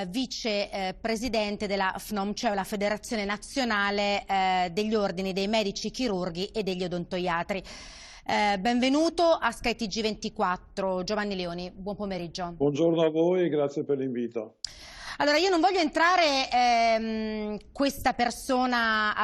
vicepresidente della FNOM, cioè la Federazione Nazionale degli Ordini dei Medici Chirurghi e degli Odontoiatri. Benvenuto a SkyTG24, Giovanni Leoni, buon pomeriggio. Buongiorno a voi e grazie per l'invito. Allora, io non voglio entrare, questa persona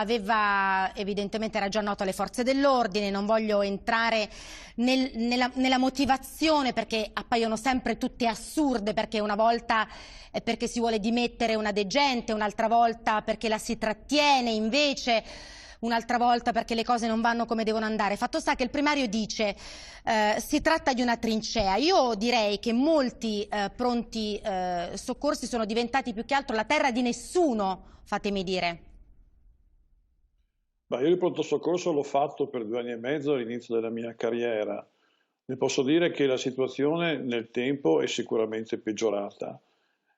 evidentemente era già nota alle forze dell'ordine, non voglio entrare nella motivazione, perché appaiono sempre tutte assurde, perché una volta è perché si vuole dimettere una degente, un'altra volta perché la si trattiene, invece un'altra volta perché le cose non vanno come devono andare. Fatto sta che il primario dice si tratta di una trincea. Io direi che molti pronti soccorsi sono diventati più che altro la terra di nessuno, fatemi dire. Io il pronto soccorso l'ho fatto per 2 anni e mezzo all'inizio della mia carriera. Ne posso dire che la situazione nel tempo è sicuramente peggiorata.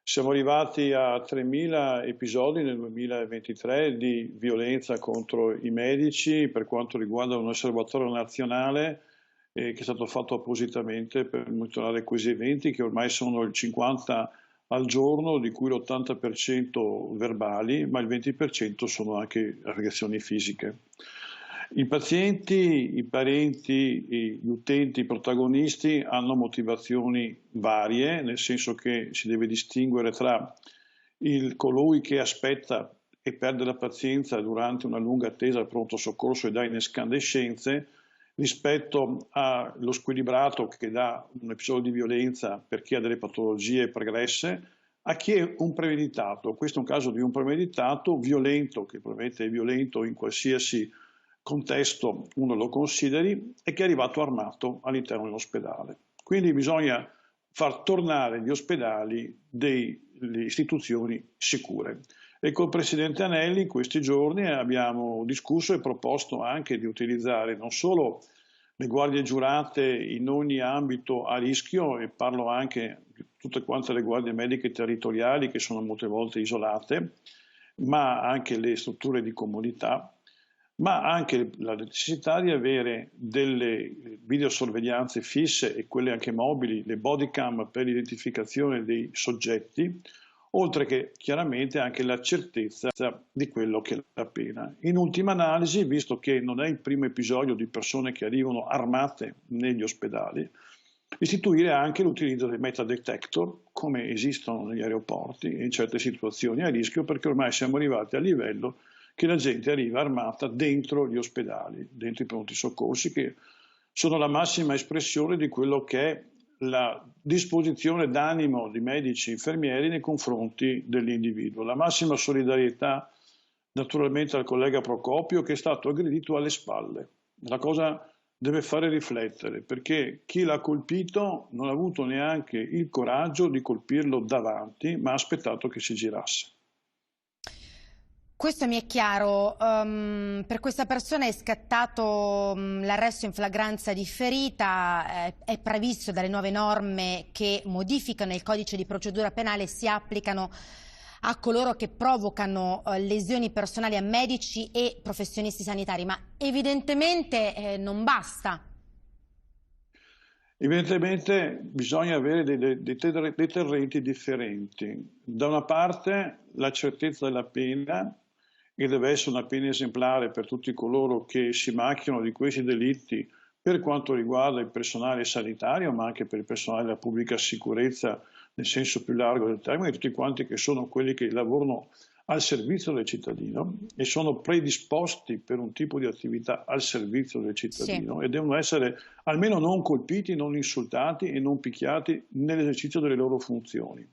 Siamo arrivati a 3.000 episodi nel 2023 di violenza contro i medici per quanto riguarda un osservatorio nazionale che è stato fatto appositamente per monitorare questi eventi, che ormai sono il 50 al giorno, di cui l'80% verbali, ma il 20% sono anche aggressioni fisiche. I pazienti, i parenti, gli utenti, i protagonisti hanno motivazioni varie, nel senso che si deve distinguere tra colui che aspetta e perde la pazienza durante una lunga attesa al pronto soccorso e dà incandescenze, rispetto allo squilibrato che dà un episodio di violenza per chi ha delle patologie pregresse, a chi è un premeditato. Questo è un caso di un premeditato violento, che probabilmente è violento in qualsiasi contesto uno lo consideri, e che è arrivato armato all'interno dell'ospedale. Quindi bisogna far tornare gli ospedali delle istituzioni sicure. E col Presidente Anelli in questi giorni abbiamo discusso e proposto anche di utilizzare non solo le guardie giurate in ogni ambito a rischio, e parlo anche di tutte quante le guardie mediche territoriali che sono molte volte isolate, ma anche le strutture di comunità, ma anche la necessità di avere delle videosorveglianze fisse e quelle anche mobili, le body cam per l'identificazione dei soggetti, oltre che chiaramente anche la certezza di quello che è la pena. In ultima analisi, visto che non è il primo episodio di persone che arrivano armate negli ospedali, istituire anche l'utilizzo dei metadetector, come esistono negli aeroporti in certe situazioni a rischio, perché ormai siamo arrivati a livello che la gente arriva armata dentro gli ospedali, dentro i pronti soccorsi, che sono la massima espressione di quello che è la disposizione d'animo di medici e infermieri nei confronti dell'individuo. La massima solidarietà naturalmente al collega Procopio, che è stato aggredito alle spalle. La cosa deve fare riflettere, perché chi l'ha colpito non ha avuto neanche il coraggio di colpirlo davanti, ma ha aspettato che si girasse. Questo mi è chiaro. Per questa persona è scattato l'arresto in flagranza differita, è previsto dalle nuove norme che modificano il codice di procedura penale e si applicano a coloro che provocano lesioni personali a medici e professionisti sanitari, ma evidentemente non basta. Evidentemente bisogna avere dei deterrenti differenti. Da una parte la certezza della pena, che deve essere una pena esemplare per tutti coloro che si macchiano di questi delitti per quanto riguarda il personale sanitario, ma anche per il personale della pubblica sicurezza nel senso più largo del termine, tutti quanti che sono quelli che lavorano al servizio del cittadino e sono predisposti per un tipo di attività al servizio del cittadino, sì, e devono essere almeno non colpiti, non insultati e non picchiati nell'esercizio delle loro funzioni,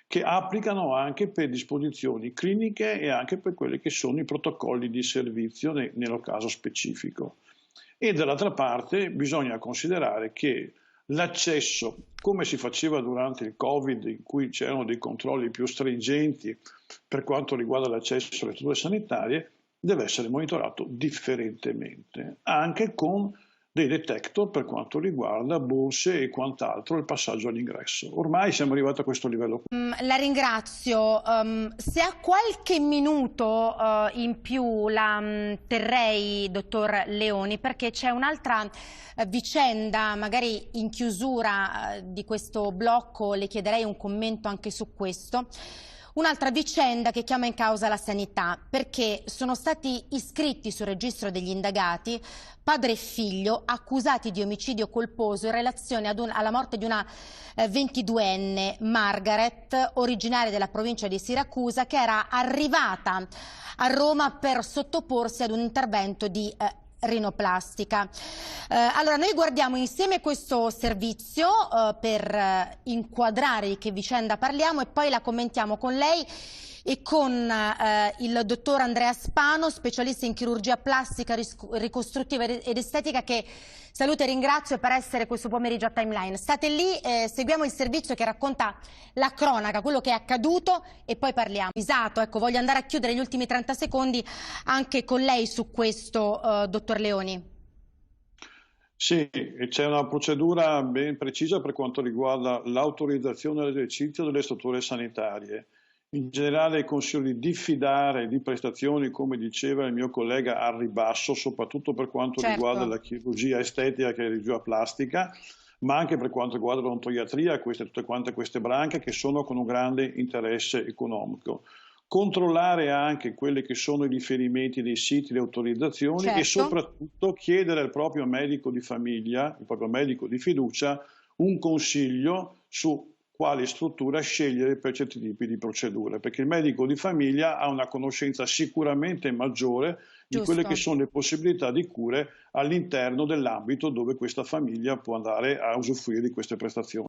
che applicano anche per disposizioni cliniche e anche per quelli che sono i protocolli di servizio nello caso specifico. E dall'altra parte bisogna considerare che l'accesso, come si faceva durante il Covid, in cui c'erano dei controlli più stringenti per quanto riguarda l'accesso alle strutture sanitarie, deve essere monitorato differentemente, anche con dei detector per quanto riguarda borse e quant'altro il passaggio all'ingresso. Ormai siamo arrivati a questo livello qui. La ringrazio. Se ha qualche minuto in più la terrei, dottor Leoni, perché c'è un'altra vicenda, magari in chiusura di questo blocco le chiederei un commento anche su questo. Un'altra vicenda che chiama in causa la sanità, perché sono stati iscritti sul registro degli indagati padre e figlio accusati di omicidio colposo in relazione alla morte di una 22enne, Margaret, originaria della provincia di Siracusa, che era arrivata a Roma per sottoporsi ad un intervento di rinoplastica. Allora noi guardiamo insieme questo servizio per inquadrare di che vicenda parliamo e poi la commentiamo con lei e con il dottor Andrea Spano, specialista in chirurgia plastica, ricostruttiva ed estetica, che saluto e ringrazio per essere questo pomeriggio a Timeline. State lì, seguiamo il servizio che racconta la cronaca, quello che è accaduto e poi parliamo. Ecco, voglio andare a chiudere gli ultimi 30 secondi anche con lei su questo, dottor Leoni. Sì, e c'è una procedura ben precisa per quanto riguarda l'autorizzazione all'esercizio delle strutture sanitarie. In generale consiglio di diffidare di prestazioni, come diceva il mio collega, al ribasso, soprattutto per quanto riguarda la chirurgia estetica e la chirurgia plastica, ma anche per quanto riguarda l'odontoiatria, tutte quante queste branche che sono con un grande interesse economico. Controllare anche quelli che sono i riferimenti dei siti, le autorizzazioni e soprattutto chiedere al proprio medico di famiglia, il proprio medico di fiducia, un consiglio su quale struttura scegliere per certi tipi di procedure, perché il medico di famiglia ha una conoscenza sicuramente maggiore di quelle che sono le possibilità di cure all'interno dell'ambito dove questa famiglia può andare a usufruire di queste prestazioni.